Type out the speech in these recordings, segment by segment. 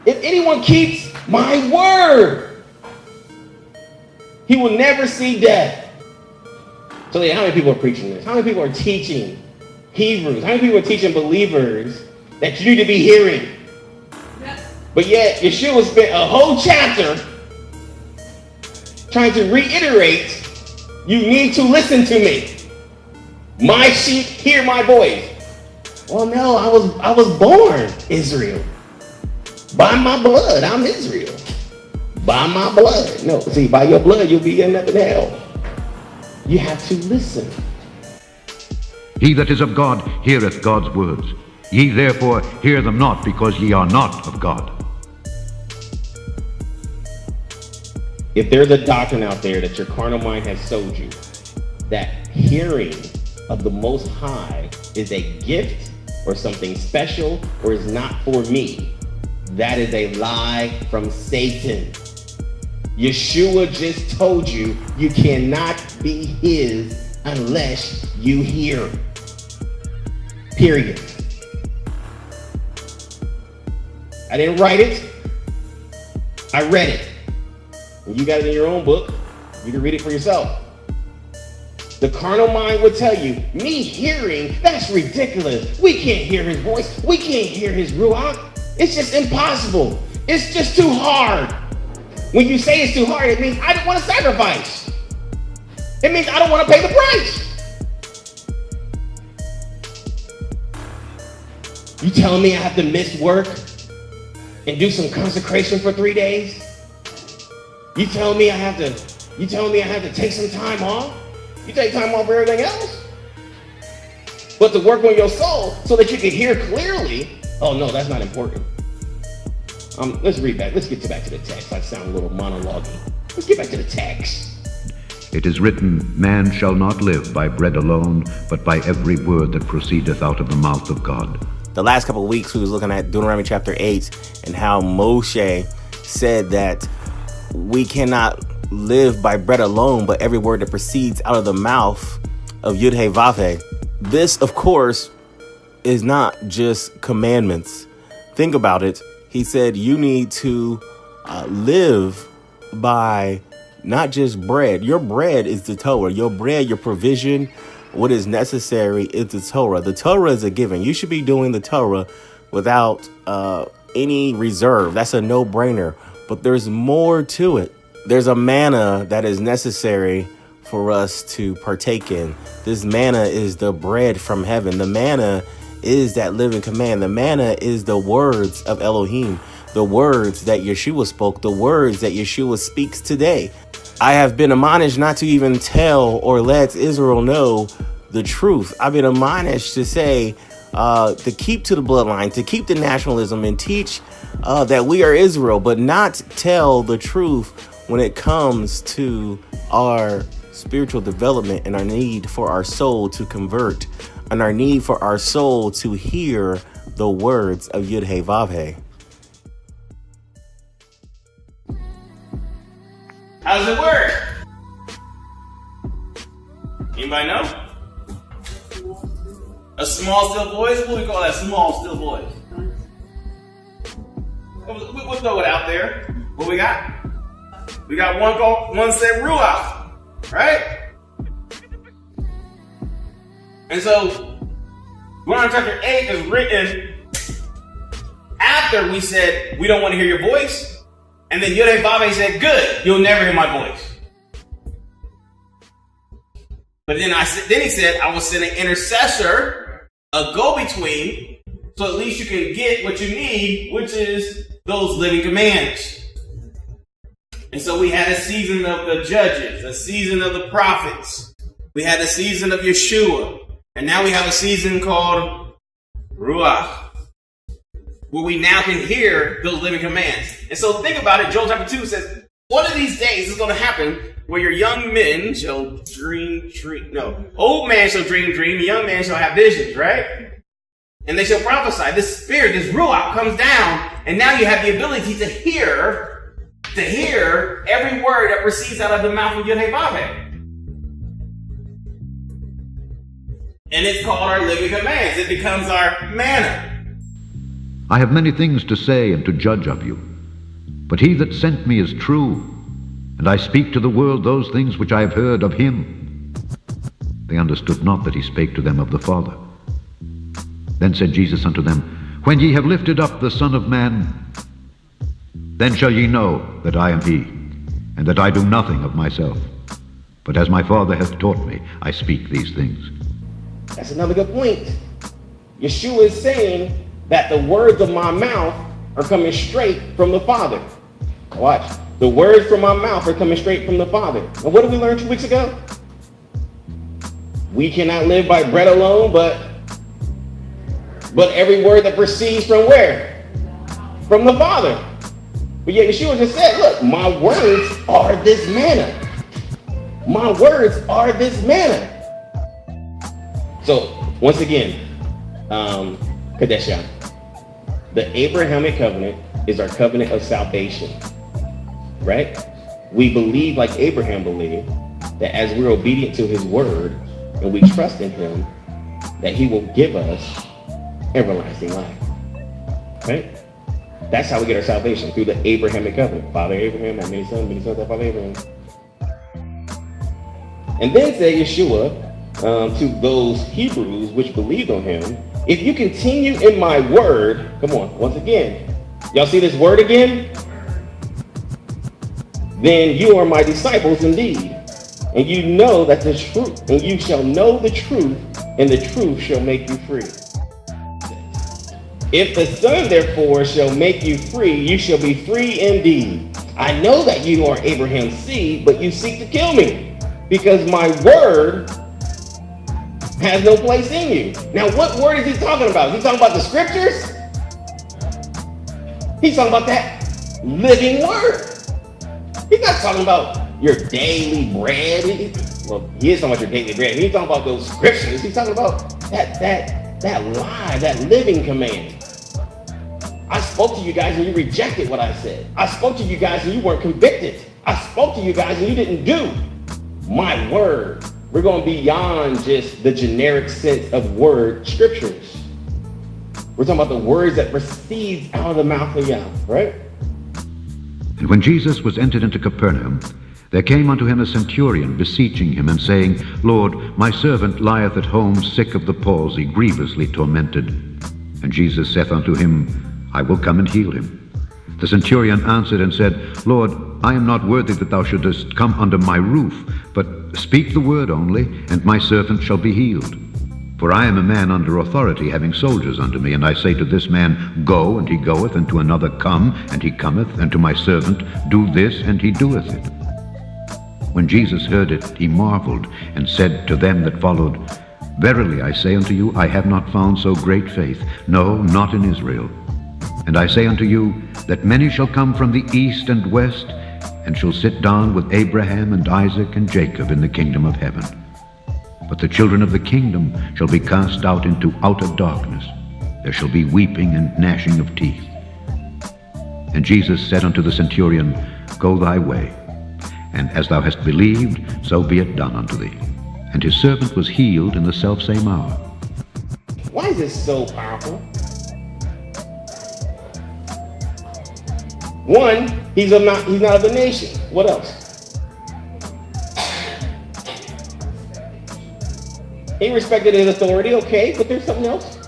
If anyone keeps my word, he will never see death. So how many people are preaching this? How many people are teaching Hebrews? How many people are teaching believers that you need to be hearing? Yes. But yet, Yeshua spent a whole chapter trying to reiterate, you need to listen to me. My sheep hear my voice. Well, no, I was born Israel. By my blood, I'm Israel. By my blood. No, see, by your blood, you'll be in up in hell. You have to listen. He that is of God heareth God's words. Ye therefore hear them not, because ye are not of God. If there's a doctrine out there that your carnal mind has sold you, that hearing of the Most High is a gift or something special or is not for me, that is a lie from Satan. Yeshua just told you you cannot be his unless you hear. Period. I didn't write it. I read it. And you got it in your own book. You can read it for yourself. The carnal mind would tell you, me hearing, that's ridiculous. We can't hear his voice. We can't hear his ruach. It's just impossible. It's just too hard. When you say it's too hard, it means I don't want to sacrifice. It means I don't want to pay the price. You telling me I have to miss work and do some consecration for 3 days? You telling me I have to take some time off? You take time off for everything else? But to work on your soul so that you can hear clearly, oh no, that's not important. Let's read back. Let's get back to the text. I sound a little monologue-y. Let's get back to the text. It is written, man shall not live by bread alone, but by every word that proceedeth out of the mouth of God. The last couple of weeks, we was looking at Deuteronomy chapter 8 and how Moshe said that we cannot live by bread alone, but every word that proceeds out of the mouth of Yud-Heh-Vav-Heh. This, of course, is not just commandments. Think about it. He said you need to live by not just bread. Your bread is the Torah. Your bread, your provision, what is necessary is the Torah. The Torah is a given. You should be doing the Torah without any reserve. That's a no-brainer. But there's more to it. There's a manna that is necessary for us to partake in. This manna is the bread from heaven. The manna is that living command. The manna is the words of Elohim, the words that Yeshua spoke, the words that Yeshua speaks today. I have been admonished not to even tell or let Israel know the truth. I've been admonished to say, to keep to the bloodline, to keep the nationalism and teach that we are Israel, but not tell the truth when it comes to our spiritual development and our need for our soul to convert and our need for our soul to hear the words of Yud-Heh-Vav-Heh. How does it work? Anybody know? A small still voice? What do we call that small still voice? We'll throw it out there. What we got? We got one said Ruach, right? And so, Deuteronomy chapter 8 is written after we said we don't want to hear your voice. And then Yud-Heh-Vav-Heh said, good, you'll never hear my voice. But then he said, I will send an intercessor, a go-between, so at least you can get what you need, which is those living commands. And so we had a season of the judges, a season of the prophets. We had a season of Yeshua. And now we have a season called Ruach, where we now can hear those living commands. And so think about it. Joel chapter 2 says, one of these days is going to happen where your young men shall old man shall dream, young man shall have visions, right? And they shall prophesy. This spirit, this Ruach comes down, and now you have the ability to hear every word that proceeds out of the mouth of Yud-Heh-Vav-Heh. And it's called our living commands. It becomes our manna. I have many things to say and to judge of you. But he that sent me is true, and I speak to the world those things which I have heard of him. They understood not that he spake to them of the Father. Then said Jesus unto them, When ye have lifted up the Son of Man, then shall ye know that I am he, and that I do nothing of myself. But as my Father hath taught me, I speak these things. That's another good point. Yeshua is saying that the words of my mouth are coming straight from the Father. Watch. The words from my mouth are coming straight from the Father. And what did we learn 2 weeks ago? We cannot live by bread alone, but every word that proceeds from where? From the Father. But yet Yeshua just said, look, my words are this manna. My words are this manna. So, once again, Kadesha, the Abrahamic covenant is our covenant of salvation, right? We believe like Abraham believed, that as we're obedient to his word and we trust in him, that he will give us everlasting life, right? That's how we get our salvation, through the Abrahamic covenant. Father Abraham had many sons had Father Abraham. And then said Yeshua to those Hebrews which believed on him, if you continue in my word, come on, once again, y'all see this word again? Then you are my disciples indeed, and you know that the truth, and you shall know the truth, and the truth shall make you free. If the Son therefore shall make you free, you shall be free indeed. I know that you are Abraham's seed, but you seek to kill me, because my word has no place in you. Now, what word is he talking about? Is he talking about the scriptures? He's talking about that living word. He's not talking about your daily bread. Well, he is talking about your daily bread. He's talking about those scriptures. He's talking about that lie, that living command. I spoke to you guys and you rejected what I said. I spoke to you guys and you weren't convicted. I spoke to you guys and you didn't do my word. We're going beyond just the generic sense of word scriptures. We're talking about the words that proceeds out of the mouth of Yahweh, right? And when Jesus was entered into Capernaum, there came unto him a centurion, beseeching him, and saying, Lord, my servant lieth at home sick of the palsy, grievously tormented. And Jesus saith unto him, I will come and heal him. The centurion answered and said, Lord, I am not worthy that thou shouldest come under my roof, but speak the word only, and my servant shall be healed. For I am a man under authority, having soldiers under me, and I say to this man, Go, and he goeth, and to another, Come, and he cometh, and to my servant, Do this, and he doeth it. When Jesus heard it, he marveled, and said to them that followed, Verily I say unto you, I have not found so great faith, no, not in Israel. And I say unto you, that many shall come from the east and west, and shall sit down with Abraham and Isaac and Jacob in the kingdom of heaven. But the children of the kingdom shall be cast out into outer darkness. There shall be weeping and gnashing of teeth. And Jesus said unto the centurion, Go thy way, and as thou hast believed, so be it done unto thee. And his servant was healed in the selfsame hour. Why is this so powerful? One, he's not of the nation. What else? He respected his authority, okay, but there's something else.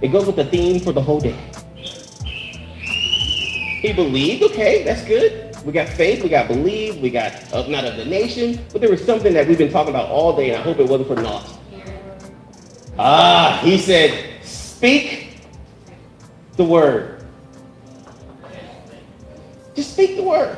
It goes with the theme for the whole day. He believed, okay, that's good. We got faith, we got believe, we got not of the nation, but there was something that we've been talking about all day, and I hope it wasn't for naught. He said, speak the word. Just speak the word.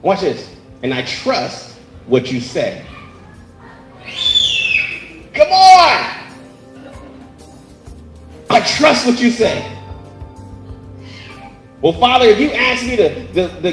Watch this. And I trust what you say. Come on! I trust what you say. Well, Father, if you ask me to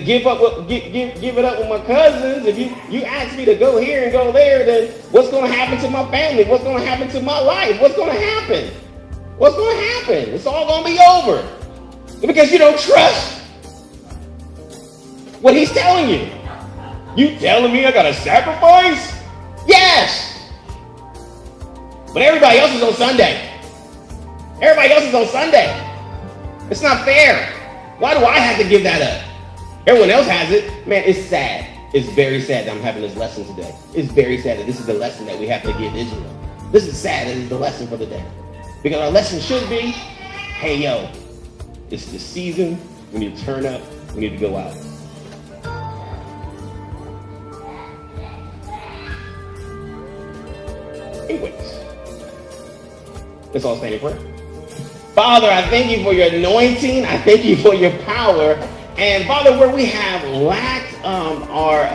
give it up with my cousins, if you ask me to go here and go there, then what's going to happen to my family? What's going to happen to my life? What's going to happen? What's going to happen? It's all going to be over. Because you don't trust what he's telling you. You telling me I got to sacrifice? Yes. But everybody else is on Sunday. Everybody else is on Sunday. It's not fair. Why do I have to give that up? Everyone else has it. Man, it's sad. It's very sad that I'm having this lesson today. It's very sad that this is the lesson that we have to give Israel. This is sad that it's the lesson for the day. Because our lesson should be, hey, yo, it's the season. We need to turn up. We need to go out. Anyways, let's all stand in prayer. Father, I thank you for your anointing. I thank you for your power. And Father, where we have lacked our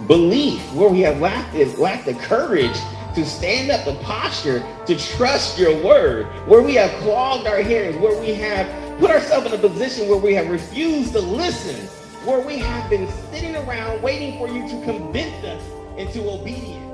belief, where we have lacked the courage to stand up, the posture to trust your word, where we have clogged our ears, where we have put ourselves in a position where we have refused to listen, where we have been sitting around waiting for you to convince us into obedience.